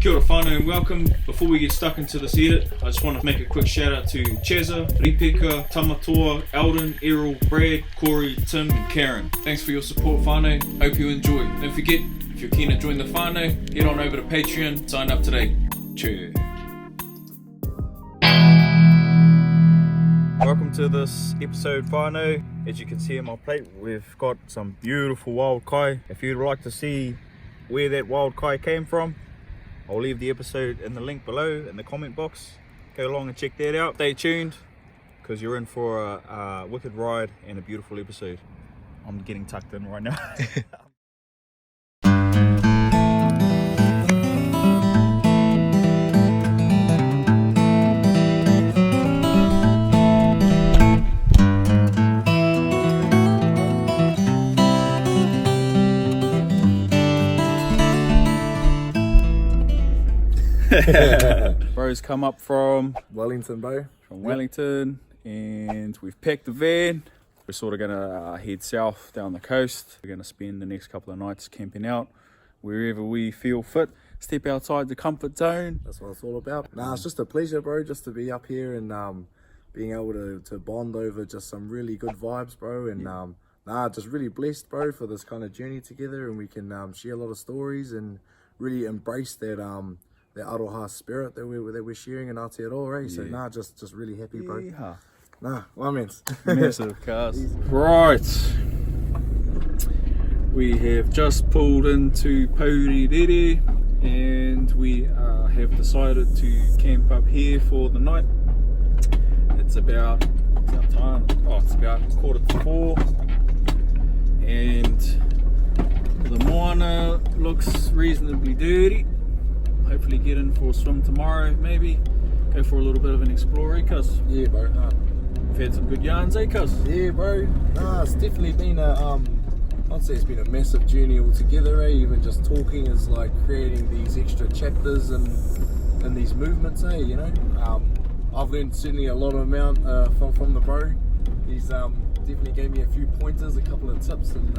Kia ora whanau and welcome. Before we get stuck into this edit, I just want to make a quick shout out to Cheza, Ripeka, Tamatoa, Eldon, Errol, Brad, Corey, Tim and Karen. Thanks for your support whanau, hope you enjoy. Don't forget, if you're keen to join the whanau, head on over to Patreon, sign up today. Cheers. Welcome to this episode whanau. As you can see on my plate, we've got some beautiful wild kai. If you'd like to see where that wild kai came from, I'll leave the episode in the link below in the comment box. Go along and check that out. Stay tuned, because you're in for a wicked ride and a beautiful episode. I'm getting tucked in right now. Bro's come up from Wellington, bro. From Wellington, and we've packed the van. We're sort of gonna head south down the coast. We're gonna spend the next couple of nights camping out wherever we feel fit. Step outside the comfort zone. That's what it's all about. Nah, it's just a pleasure, bro, just to be up here and being able to bond over just some really good vibes, bro. And just really blessed, bro, for this kind of journey together, and we can share a lot of stories and really embrace that that aroha spirit that we're sharing in Aotearoa, eh? So just really happy, bro. Yeah. One man's. Massive cars. Right. We have just pulled into Pourirere and we have decided to camp up here for the night. It's about time. Oh, it's about 3:45, and the moana looks reasonably dirty. Hopefully get in for a swim tomorrow, maybe go for a little bit of an explore, cuz. Yeah, bro. We've had some good yarns, cuz. Yeah, bro. It's definitely been I'd say it's been a massive journey altogether, eh? Even just talking is like creating these extra chapters and these movements, eh? You know, I've learned certainly a lot of amount from the bro. He's definitely gave me a few pointers, a couple of tips, and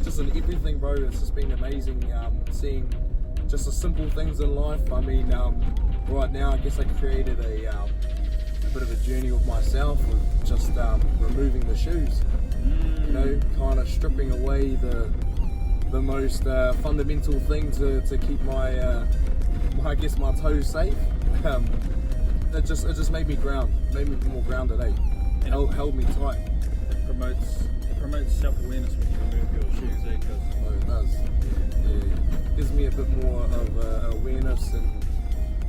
just in everything, bro. It's just been amazing seeing just the simple things in life. I mean, right now I guess I created a bit of a journey with myself with just removing the shoes. You know, kind of stripping away the most fundamental thing to keep my I guess my toes safe. It just made me more grounded, eh? Held me tight. It promotes self-awareness when you remove your shoes, eh? Oh, it does. Yeah. Gives me a bit more of awareness, and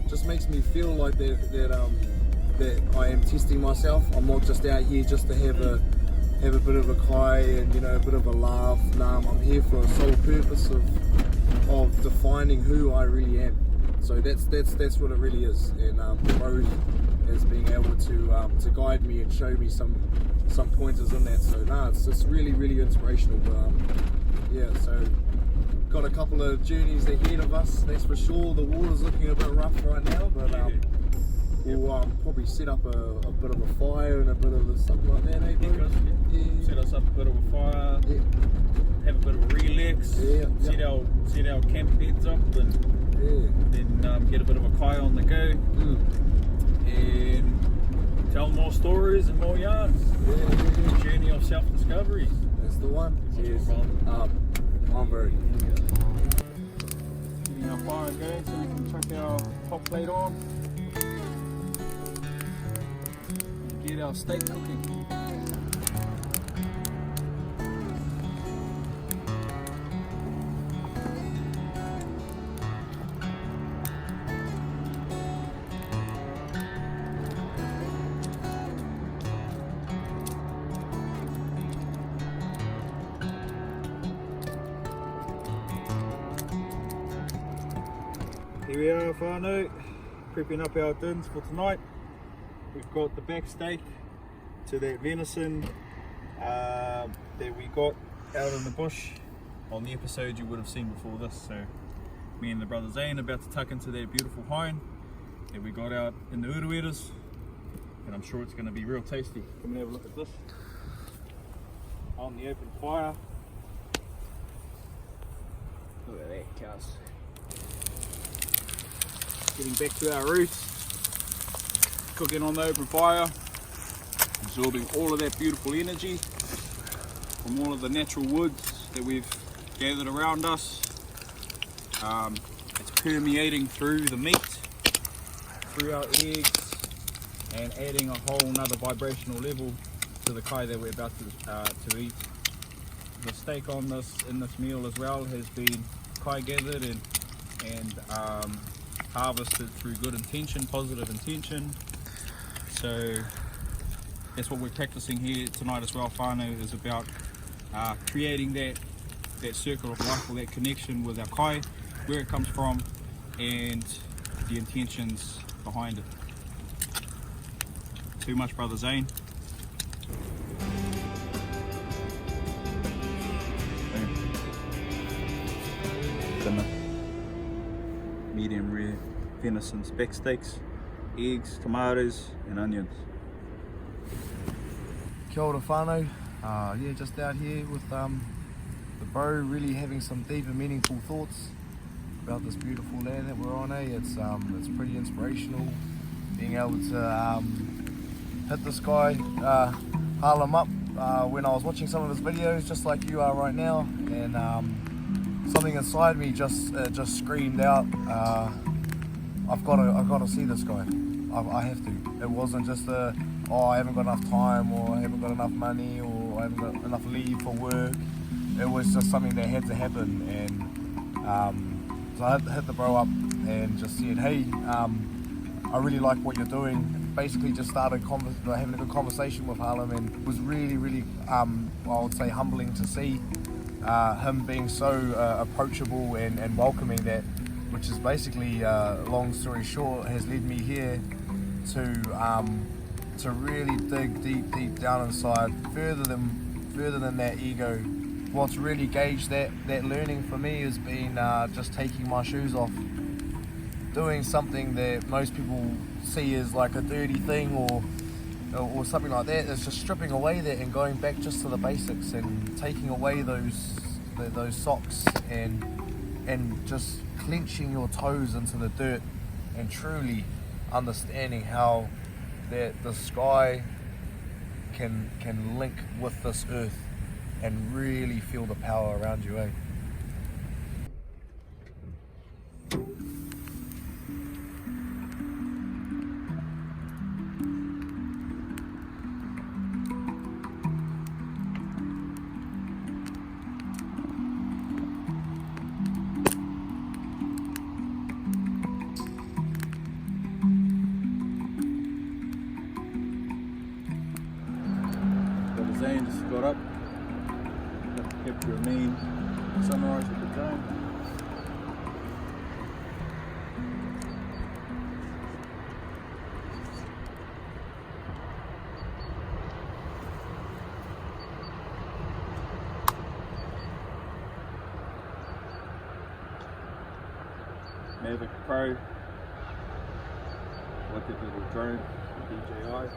just makes me feel like that I am testing myself. I'm not just out here just to have a bit of a cry and, you know, a bit of a laugh. Nah, I'm here for a sole purpose of defining who I really am. So that's what it really is. And bro is being able to guide me and show me some pointers in that. So it's really, really inspirational. But yeah, so got a couple of journeys ahead of us, that's for sure. The water's looking a bit rough right now, but we'll probably set up a bit of a fire and a bit of something like that, eh, bro? Yeah. Set us up a bit of a fire, have a bit of a relax, set our camp beds up, and then get a bit of a kai on the go, and tell more stories and more yarns. Journey of self-discovery. That's the one. Cheers. I'm very getting our fire going so we can chuck our hot plate on and get our steak cooking. Here we are, whanau, prepping up our dins for tonight. We've got the back steak to that venison that we got out in the bush on the episode you would have seen before this. So me and the brother Zane about to tuck into that beautiful hind that we got out in the urueras, and I'm sure it's going to be real tasty. Come and have a look at this on the open fire. Look at that, cows. Getting back to our roots, cooking on the open fire, absorbing all of that beautiful energy from all of the natural woods that we've gathered around us. It's permeating through the meat, through our eggs, and adding a whole nother vibrational level to the kai that we're about to eat. The steak in this meal as well has been kai gathered and harvested through good intention, positive intention. So that's what we're practicing here tonight as well. Whanau is about creating that circle of life, or that connection with our kai, where it comes from, and the intentions behind it. Too much, brother Zane. Dinner. Medium rare venison speck steaks, eggs, tomatoes and onions. Kia ora whanau. Yeah, just out here with the bro, really having some deep and meaningful thoughts about this beautiful land that we're on. It's pretty inspirational, being able to hit this guy, Harlem up, when I was watching some of his videos, just like you are right now, and something inside me just screamed out, I've got to see this guy. I have to. It wasn't just I haven't got enough time, or I haven't got enough money, or I haven't got enough leave for work. It was just something that had to happen, and so I hit the bro up and just said, hey, I really like what you're doing. Basically just started having a good conversation with Harlem, and it was really I would say humbling to see him being so approachable and welcoming, that which is basically, long story short, has led me here to really dig deep down inside, further than that ego. What's really gauged that learning for me has been just taking my shoes off, doing something that most people see as like a dirty thing or something like that. It's just stripping away that and going back just to the basics, and taking away those socks and just clenching your toes into the dirt, and truly understanding how that the sky can link with this earth and really feel the power around you, Zane just got up, kept your main sunrise with the drone. Mavic Pro, wicked little drone, DJI.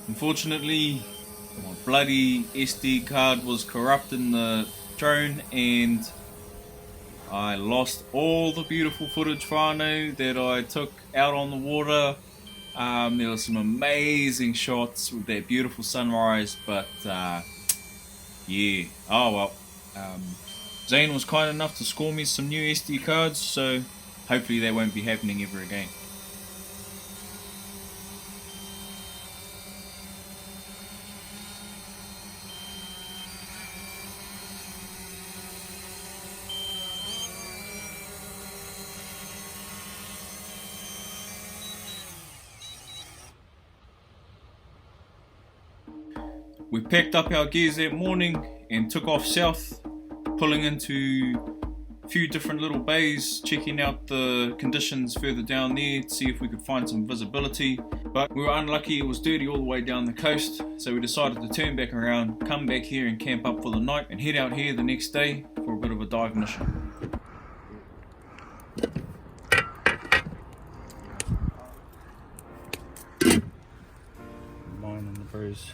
Unfortunately, my bloody SD card was corrupt in the drone, and I lost all the beautiful footage whanau that I took out on the water. There were some amazing shots with that beautiful sunrise, but yeah, oh well. Zane was kind enough to score me some new SD cards, so hopefully that won't be happening ever again. We packed up our gears that morning and took off south, pulling into a few different little bays, checking out the conditions further down there to see if we could find some visibility. But we were unlucky, it was dirty all the way down the coast, so we decided to turn back around, come back here and camp up for the night, and head out here the next day for a bit of a dive mission. and the bros.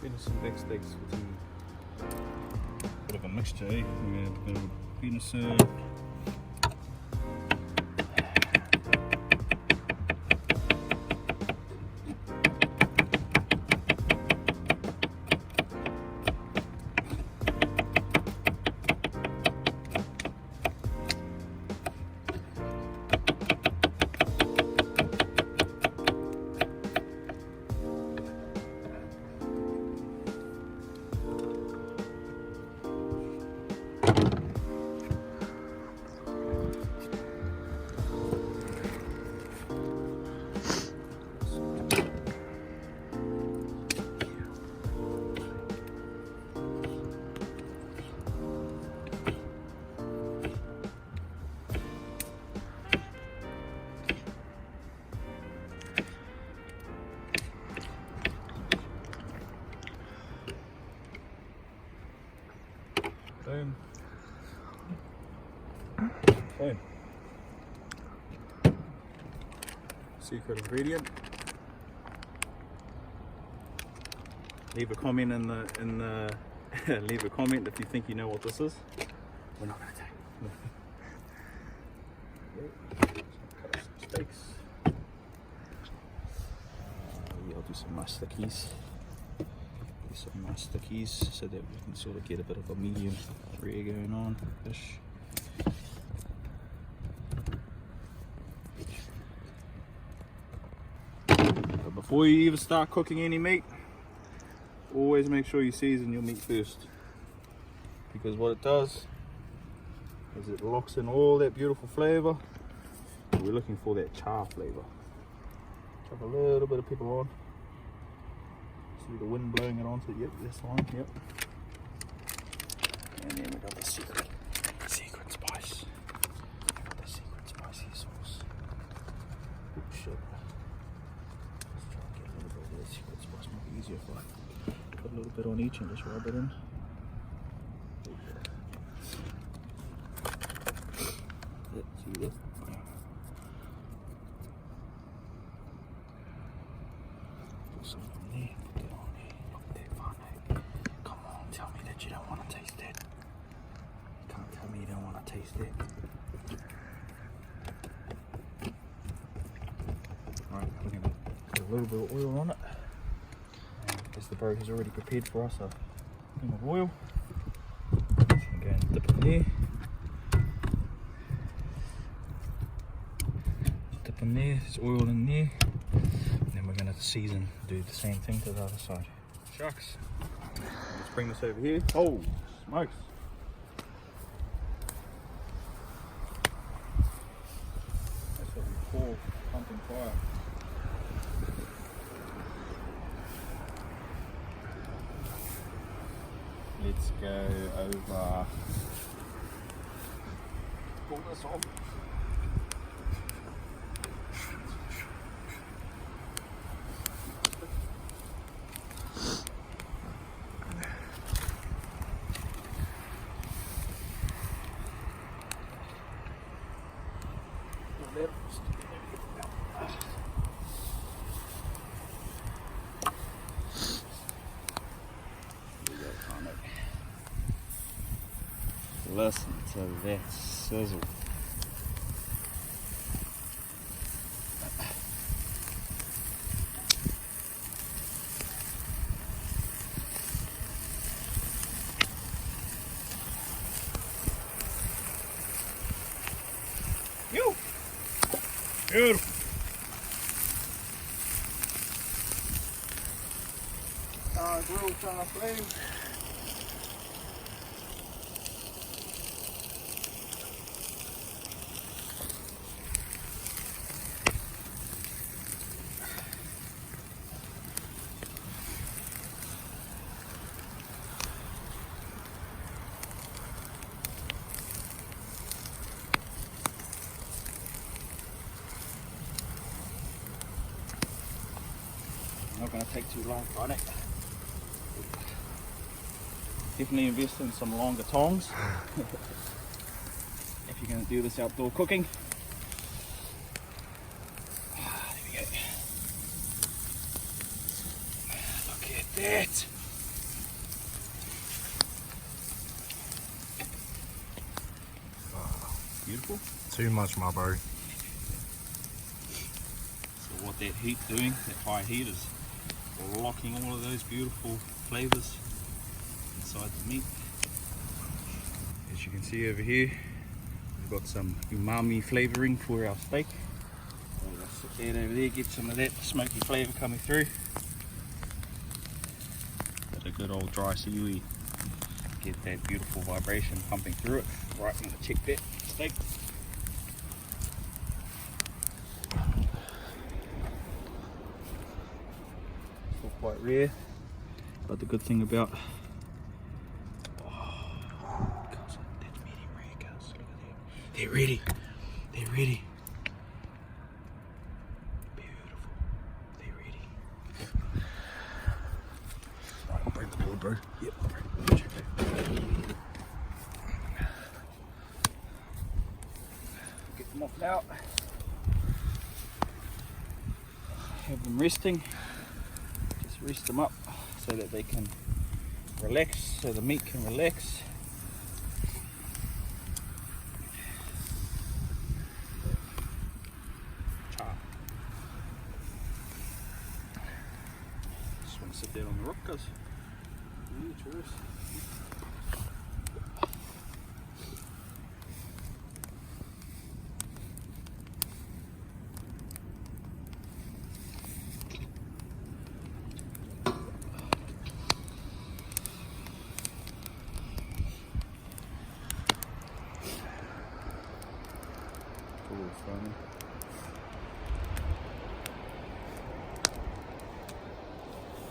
Venison back steaks with some bit of a mixture, eh? We have a bit of venison. Boom. Boom. Secret ingredient. Leave a comment in the leave a comment if you think you know what this is. We're not gonna take. Cut up some steaks. Yeah, I'll do some nice stickies. Some nice stickies so that we can sort of get a bit of a medium rare going on fish. But before you even start cooking any meat, always make sure you season your meat first, because what it does is it locks in all that beautiful flavor. We're looking for that char flavor. Chuck a little bit of pepper on. See the wind blowing it onto, yep, this one, yep. And then we got the secret spice. The secret spicy sauce. Oops, shit. Let's try and get a little bit of the secret spice. Might be easier if I put a little bit on each and just rub it in. Yep, see this? Put some in there. Tell me that you don't want to taste it. You can't tell me you don't want to taste it. Alright, we're going to put a little bit of oil on it. As the bro has already prepared for us a thing of oil. I'm going to dip in there. Dip in there, there's oil in there. And then we're going to season, do the same thing to the other side. Shucks. Let's bring this over here. Oh, smokes. That's what we call pumping fire. Let's go over. Pull this off. Listen to that sizzle. You. Beautiful. Grill char flame. not going to take too long on it. Definitely invest in some longer tongs if you're going to do this outdoor cooking. There we go. Look at that. Beautiful. Too much, my bro. So what that heat doing, that high heat, is locking all of those beautiful flavors inside the meat. As you can see over here, we've got some umami flavoring for our steak. So we'll sit that over there, get some of that smoky flavor coming through. Got a good old dry seaweed. Get that beautiful vibration pumping through it. Right, I'm going to check that steak. Still quite rare, but the good thing about that's medium rare, guys. Look at that. They're ready. They're ready. Beautiful. They're ready. Right, I'll bring the board, bro. Yep. Get them off now. Have them resting. Just rest them up so that they can relax, so the meat can relax. Just want to sit there on the rock, guys.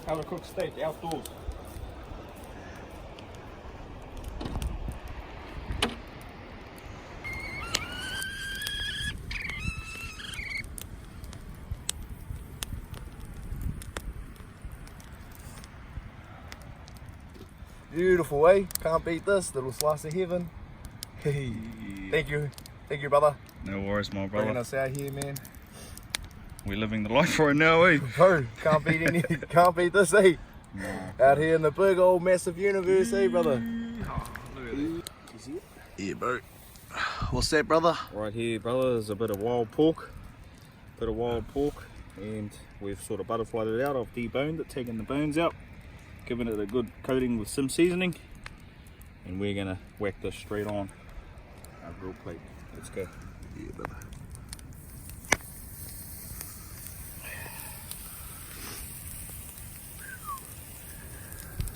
How to cook steak outdoors. Beautiful, eh? Can't beat this. Little slice of heaven. Hey, thank you, brother. No worries, my Bringing brother. us out here, man. We're living the life right now, eh? Bro, can't beat this, eh? No. Out here in the big old massive universe, eh, brother? Oh, look at that. You see it? Yeah, bro. What's that, brother? Right here, brother, is a bit of wild pork. And we've sort of butterflied it out. I've deboned it, taken the bones out, given it a good coating with some seasoning, and we're gonna whack this straight on our grill plate. Let's go. Yeah, brother.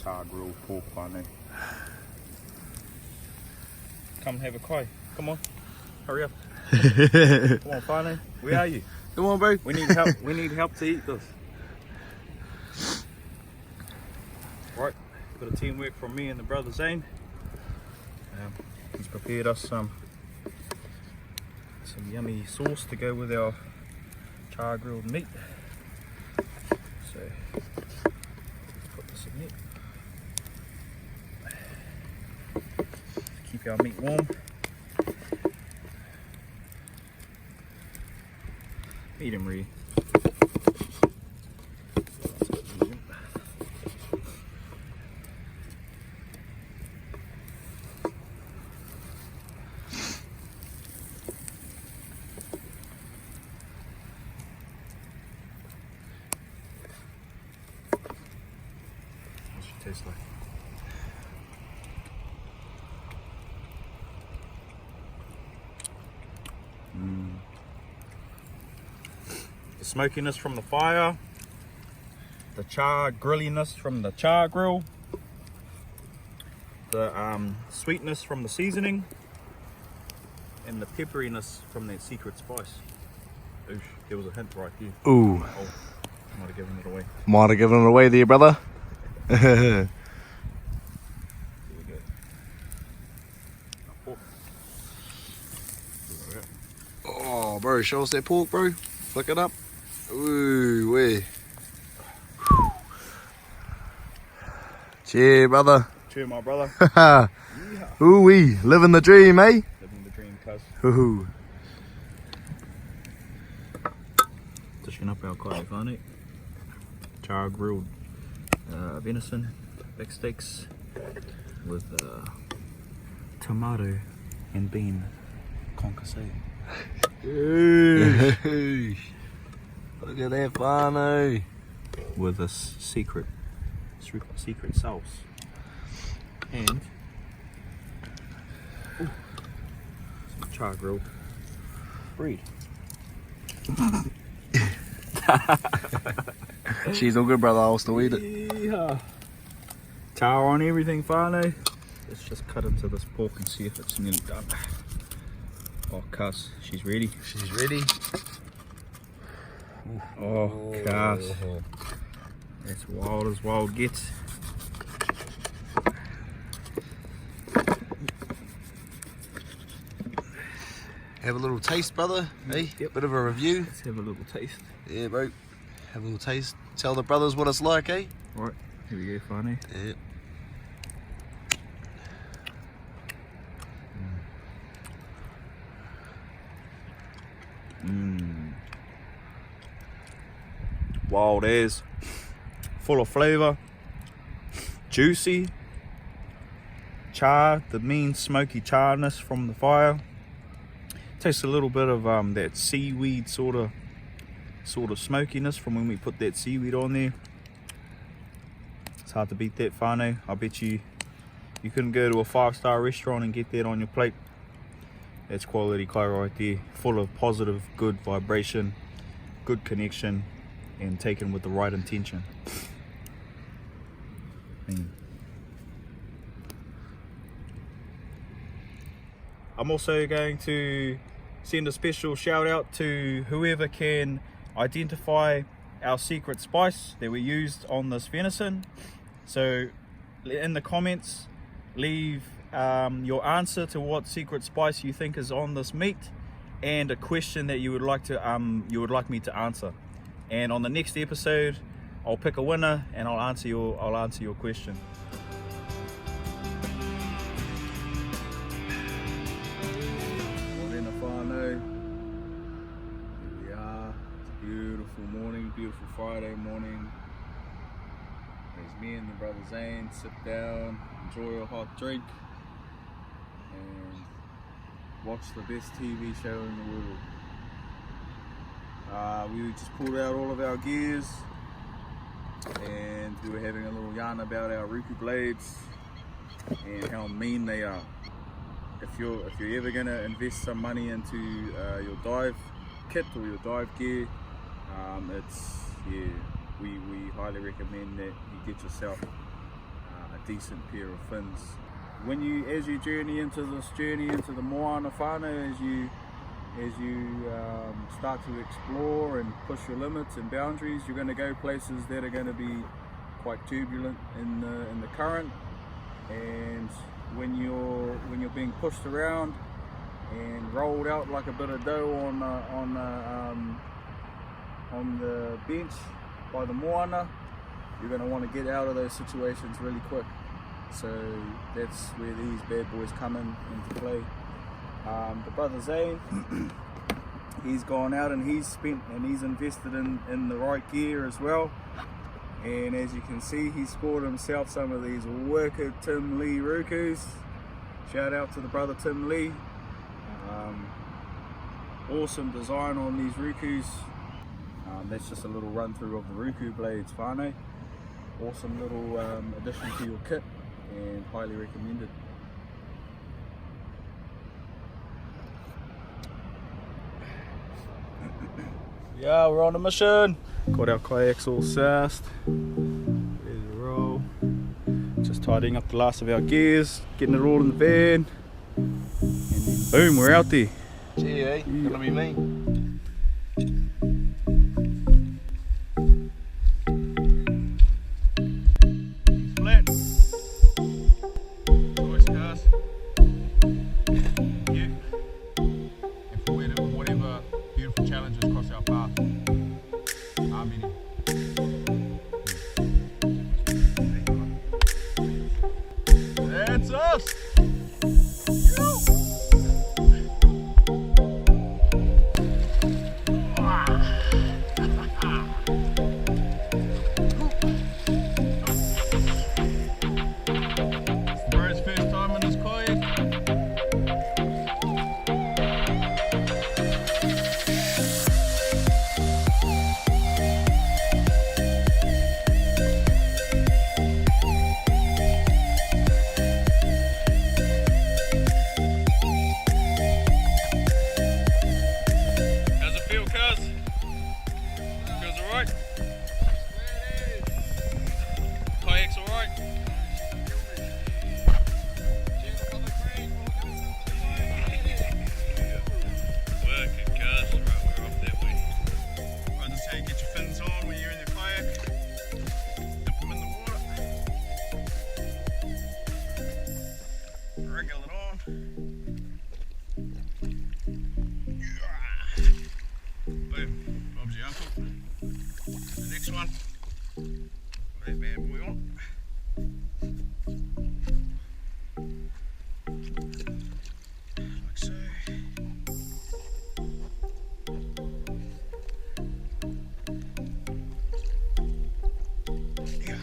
Char grilled pork whanau. Come have a kai. Come on, hurry up. Come on, whanau. Where are you? Come on, bro. We need help. We need help to eat this. Right, bit of teamwork from me and the brother Zane. He's prepared us some yummy sauce to go with our char grilled meat. So put this in there. Keep our meat warm. Medium rare. What's it taste like? The smokiness from the fire, the char grilliness from the char grill, the sweetness from the seasoning, and the pepperiness from that secret spice. Oosh, there was a hint right here. Ooh. Oh, might have given it away. Might have given it away there, brother. There we go. Pork. Oh, bro, show us that pork, bro. Flick it up. Ooh, wee. Cheers, brother. Cheers, my brother. Ooh-wee, living the dream, eh? Living the dream, cuz. Ooh. Dishing up our kai whanau. Char grilled venison, back steaks with tomato and bean concassé. Look at that whanau. With a secret sauce. And some char grilled bread. She's all good, brother. I'll still eat it. Yeah. Char on everything, whanau. Let's just cut into this pork and see if it's nearly done. Oh, cuss, she's ready. She's ready. Oh, cuss. That's wild as wild gets. Have a little taste, brother. Hey, Yep. bit of a review. Let's have a little taste. Yeah, bro. Have a little taste. Tell the brothers what it's like, eh? Right, here we go, whanau. Yeah. Wild as, full of flavour, juicy, char, the mean smoky charness from the fire. Tastes a little bit of that seaweed sort of smokiness from when we put that seaweed on there. It's hard to beat that whanau. I bet you couldn't go to a 5-star restaurant and get that on your plate. That's quality kai right there, full of positive, good vibration, good connection, and taken with the right intention. I'm also going to send a special shout out to whoever can identify our secret spice that we used on this venison. So in the comments, leave your answer to what secret spice you think is on this meat and a question that you would like me to answer. And on the next episode, I'll pick a winner and I'll answer your question. Morena whanau. Here we are. It's a beautiful morning, beautiful Friday morning. There's me and the brother Zane. Sit down, enjoy a hot drink, and watch the best TV show in the world. We just pulled out all of our gears and we were having a little yarn about our ruku blades and how mean they are. If you're ever going to invest some money into your dive kit or your dive gear, we highly recommend that you get yourself a decent pair of fins. As you journey into the moana whanau, as you start to explore and push your limits and boundaries, you're going to go places that are going to be quite turbulent in the current, and when you're being pushed around and rolled out like a bit of dough on the bench by the moana, you're going to want to get out of those situations really quick. So that's where these bad boys come into play. The brother Zane, he's gone out and he's invested in the right gear as well. And as you can see, he scored himself some of these wicked Tim Lee Rukus. Shout out to the brother Tim Lee. Awesome design on these Rukus. That's just a little run through of the Ruku blades whanau. Awesome little addition to your kit and highly recommended. Yeah, we're on a mission. Got our kayaks all soused. Ready to roll. Just tidying up the last of our gears, getting it all in the van. And then boom, we're out there. Gee, eh? Gonna be me. Flat. Nice cars. Yeah. And for whatever beautiful challenges cross our path. Amen. one. Put that bad boy on. Like so. Yeah.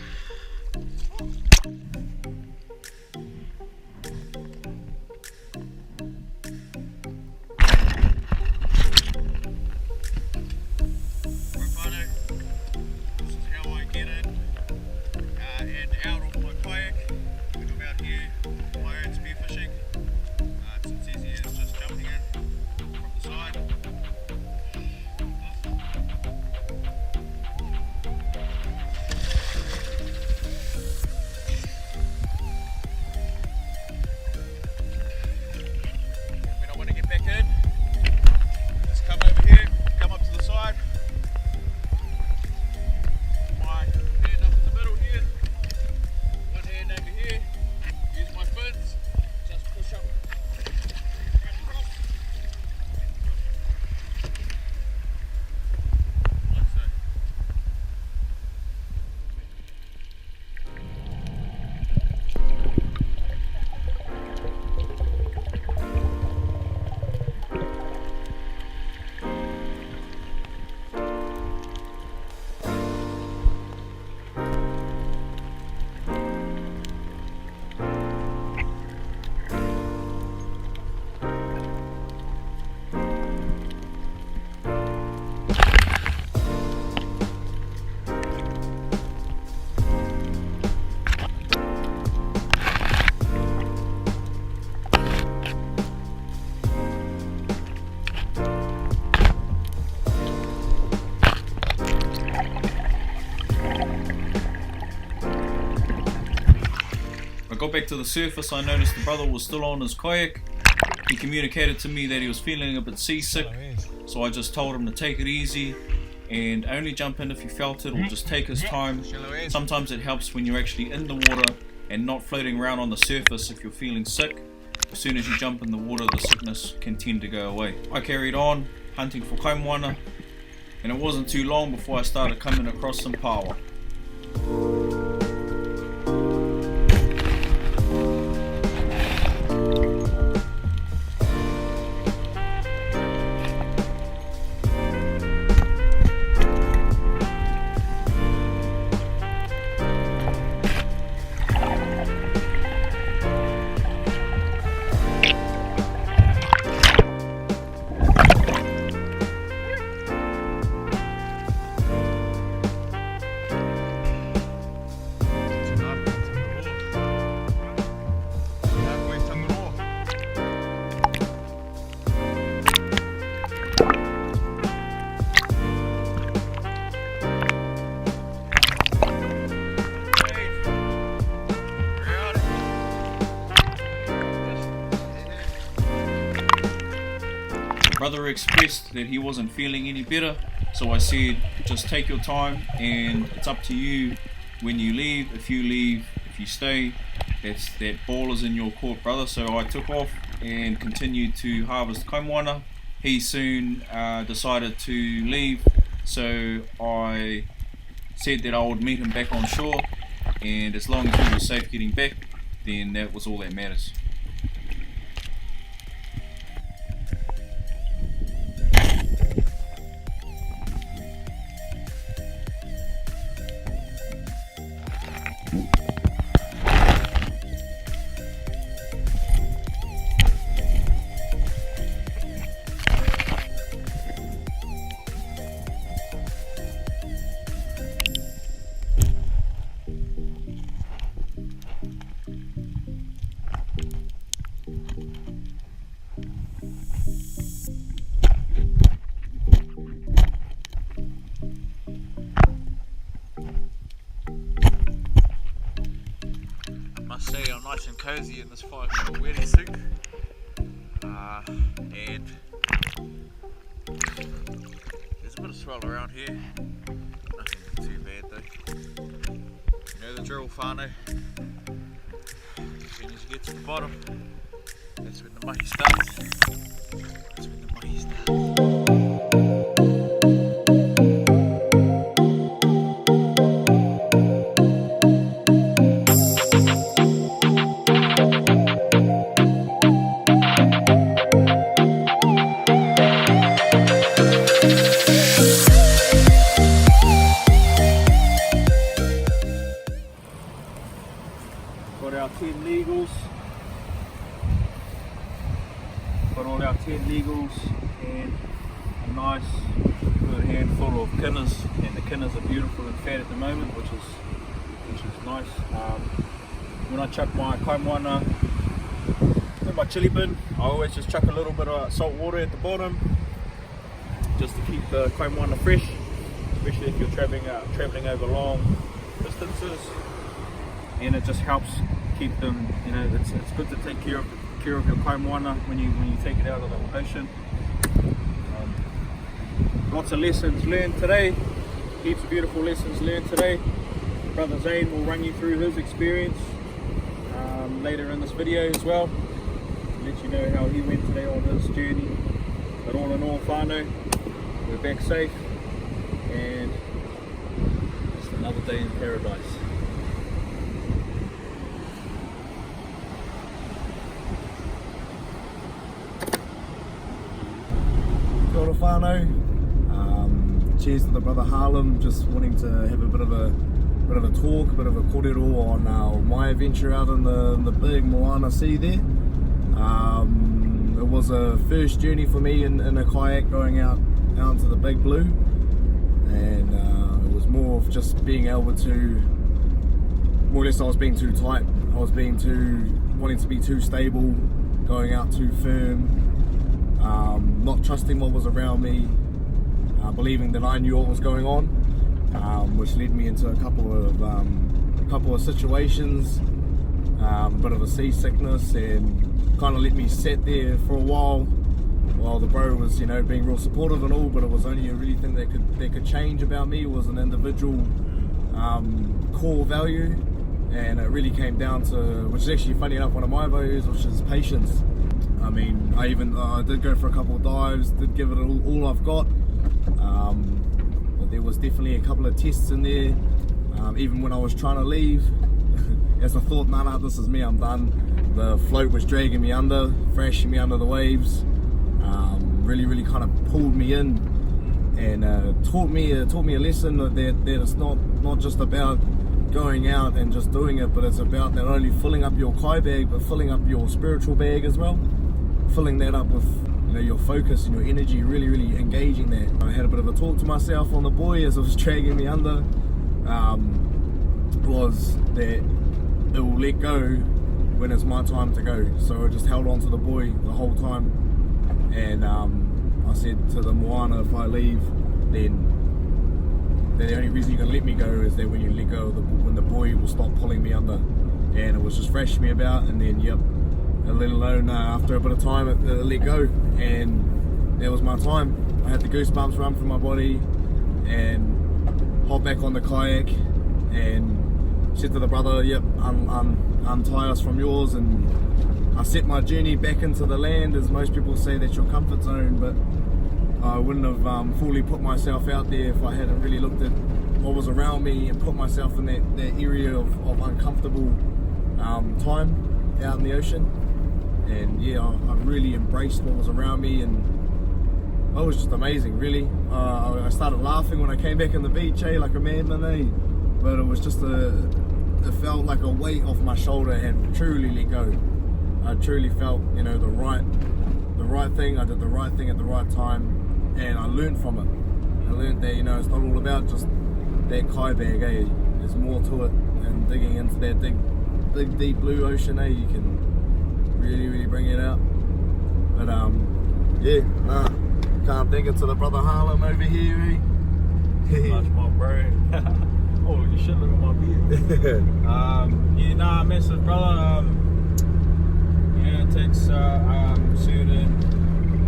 Got back to the surface, I noticed the brother was still on his kayak. He communicated to me that he was feeling a bit seasick, so I just told him to take it easy and only jump in if he felt it, or just take his time. Sometimes it helps when you're actually in the water and not floating around on the surface if you're feeling sick. As soon as you jump in the water, the sickness can tend to go away. I carried on hunting for whanau, and it wasn't too long before I started coming across some power. Brother expressed that he wasn't feeling any better, so I said just take your time and it's up to you when you leave. If you stay, that ball is in your court, brother. So I took off and continued to harvest whanau. He soon decided to leave, so I said that I would meet him back on shore, and as long as he was safe getting back, then that was all that matters. Say I'm nice and cozy in this 5-foot welly suit, and there's a bit of swell around here, nothing too bad though. You know the drill, whanau. As soon as you get to the bottom, that's when the mahi starts. That's when the mahi starts. full of kinners, and the kinners are beautiful and fat at the moment, which is nice. When I chuck my kaimoana in my chili bin, I always just chuck a little bit of salt water at the bottom, just to keep the kaimoana fresh, especially if you're traveling over long distances, and it just helps keep them. You know, it's good to take care of your kaimoana when you take it out of the ocean. Lots of lessons learned today, heaps of beautiful lessons learned today. Brother Zane will run you through his experience later in this video as well, to let you know how he went today on his journey. But all in all, whanau, we're back safe, and just another day in paradise. Kia ora whanau. Cheers to the brother Harlem. Just wanting to have a bit of a talk, a bit of a kōrero on my adventure out in the big Moana Sea there. It was a first journey for me in a kayak going out into the big blue, and it was more of just being able to, more or less I was being too tight. I was wanting to be too stable, going out too firm, not trusting what was around me, believing that I knew what was going on, which led me into a couple of situations, a bit of a seasickness, and kind of let me sit there for a while the bro was, you know, being real supportive and all, but it was only a really thing that could change about me was an individual core value, and it really came down to, which is actually funny enough one of my values, which is patience. I mean, I did go for a couple of dives, did give it all I've got. But there was definitely a couple of tests in there, even when I was trying to leave, as I thought, nah, this is me, I'm done. The float was dragging me under, thrashing me under the waves, really kind of pulled me in, and taught me a lesson that it's not just about going out and just doing it, but it's about not only filling up your kai bag, but filling up your spiritual bag as well, filling that up with, you know, your focus and your energy, really engaging that. I had a bit of a talk to myself on the buoy as it was dragging me under, was that it will let go when it's my time to go. So I just held on to the buoy the whole time, and I said to the moana, if I leave, then the only reason you can let me go is that when you let go, when the buoy will stop pulling me under. And it was just thrashing me about, and then let alone after a bit of time it let go, and that was my time. I had the goosebumps run through my body, and hop back on the kayak and said to the brother, untie us from yours, and I set my journey back into the land. As most people say, that's your comfort zone, but I wouldn't have fully put myself out there if I hadn't really looked at what was around me and put myself in that area of uncomfortable time out in the ocean. And yeah, I really embraced what was around me, and it was just amazing, really. I started laughing when I came back on the beach, like a madman, but it was just it felt like a weight off my shoulder had truly let go. I truly felt, you know, the right thing. I did the right thing at the right time, and I learned from it. I learned that, you know, it's not all about just that kai bag, there's more to it, and digging into that big deep blue ocean, you can really bring it out. But can't think it to the brother Harlem over here, Much more, bro. Holy shit, look at my beard. Massive brother. It takes certain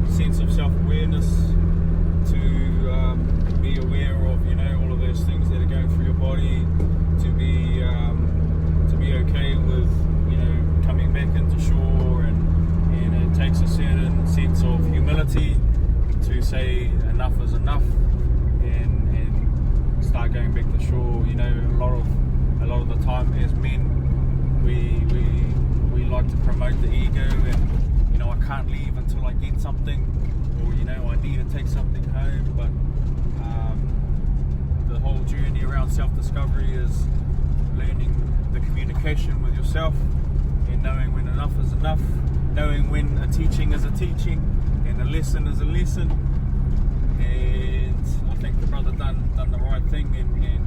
sense of self-awareness to be aware of, you know, all of those things that are going through your body, to be okay with, you know, coming back into shore, and it takes a certain sense of humility to say enough is enough, and start going back to shore. You know, a lot of the time as men, we like to promote the ego, and, you know, I can't leave until I get something, or, you know, I need to take something home. But the whole journey around self-discovery is learning the communication with yourself, and knowing when enough is enough, knowing when a teaching is a teaching and a lesson is a lesson. And I think the brother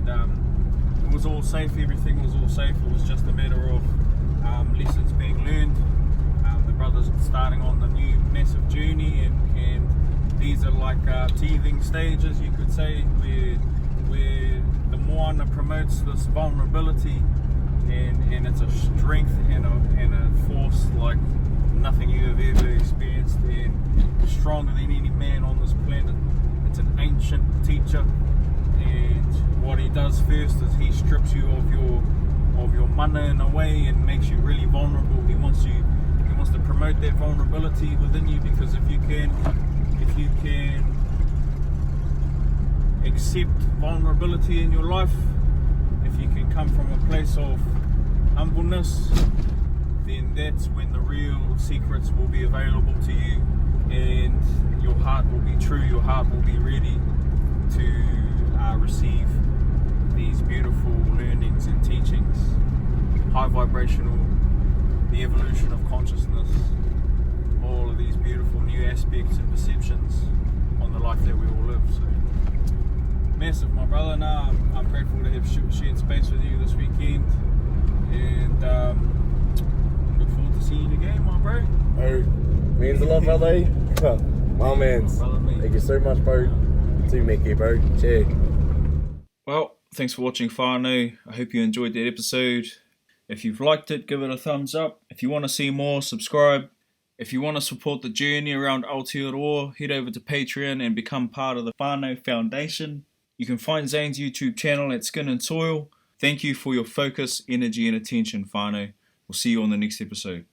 and it was all safe. Everything was all safe. It was just a matter of lessons being learned. The brothers starting on the new massive journey, and these are like teething stages, you could say, where the moana promotes this vulnerability, and it's a strength and a force like nothing you have ever experienced, and stronger than any man on this planet. It's an ancient teacher, and what he does first is he strips you of your mana in a way and makes you really vulnerable. He wants to promote that vulnerability within you, because if you can accept vulnerability in your life, if you can come from a place of humbleness, then that's when the real secrets will be available to you, and your heart will be true, your heart will be ready to receive these beautiful learnings and teachings, high vibrational, the evolution of consciousness, all of these beautiful new aspects and perceptions on the life that we all live. So massive, my brother. Now I'm grateful to have shared space with you this weekend, and look forward to seeing you again, my bro. Oh, means a lot, brother. My man's. Thank you so much, bro. To Mickey, bro. Cheers. Well, thanks for watching whanau. I hope you enjoyed that episode. If you've liked it, give it a thumbs up. If you want to see more, subscribe. If you want to support the journey around Aotearoa, head over to Patreon and become part of the Whanau Foundation. You can find Zane's YouTube channel at Skin and Soil. Thank you for your focus, energy and attention, whanau. We'll see you on the next episode.